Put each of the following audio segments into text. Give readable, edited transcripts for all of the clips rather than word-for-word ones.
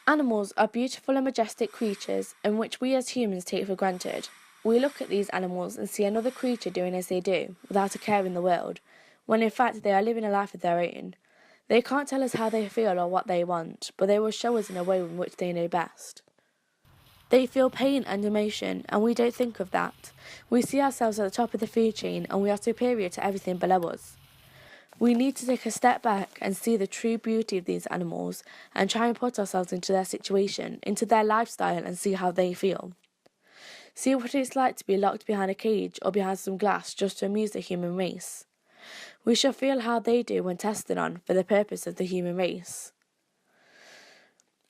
Animals are beautiful and majestic creatures in which we as humans take for granted. We look at these animals and see another creature doing as they do, without a care in the world, when in fact they are living a life of their own. They can't tell us how they feel or what they want, but they will show us in a way in which they know best. They feel pain and emotion, and we don't think of that. We see ourselves at the top of the food chain and we are superior to everything below us. We need to take a step back and see the true beauty of these animals and try and put ourselves into their situation, into their lifestyle, and see how they feel. See what it's like to be locked behind a cage or behind some glass just to amuse the human race. We shall feel how they do when tested on for the purpose of the human race.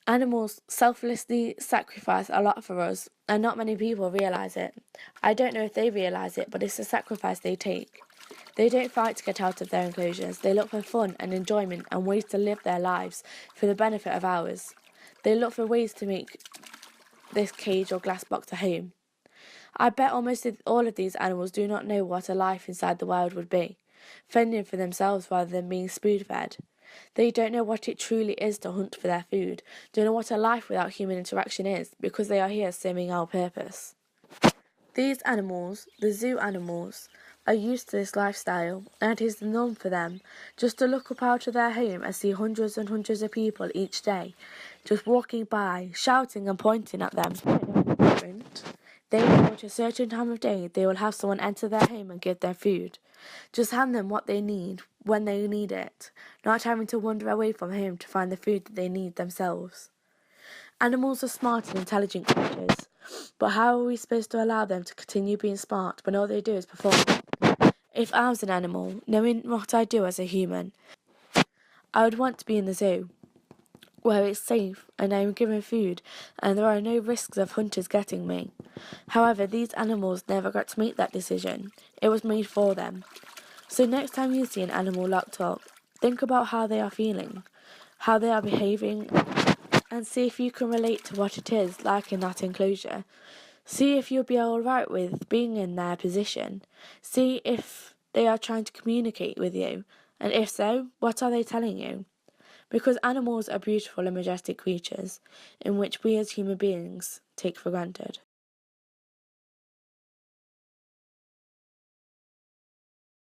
Animals selflessly sacrifice a lot for us, and not many people realise it. I don't know if they realise it, but it's a sacrifice they take. They don't fight to get out of their enclosures. They look for fun and enjoyment and ways to live their lives for the benefit of ours. They look for ways to make this cage or glass box a home. I bet almost all of these animals do not know what a life inside the wild would be, fending for themselves rather than being spoon-fed. They don't know what it truly is to hunt for their food, don't know what a life without human interaction is, because they are here serving our purpose. These animals, the zoo animals, are used to this lifestyle, and it is the norm for them just to look up out of their home and see hundreds and hundreds of people each day just walking by, shouting and pointing at them. They know at a certain time of day they will have someone enter their home and give their food. Just hand them what they need when they need it, not having to wander away from home to find the food that they need themselves. Animals are smart and intelligent creatures, but how are we supposed to allow them to continue being smart when all they do is perform? If I was an animal, knowing what I do as a human, I would want to be in the zoo, where it's safe and I am given food and there are no risks of hunters getting me. However, these animals never got to make that decision. It was made for them. So next time you see an animal locked up, think about how they are feeling, how they are behaving, and see if you can relate to what it is like in that enclosure. See if you'll be alright with being in their position. See if they are trying to communicate with you, and if so, what are they telling you? Because animals are beautiful and majestic creatures in which we as human beings take for granted.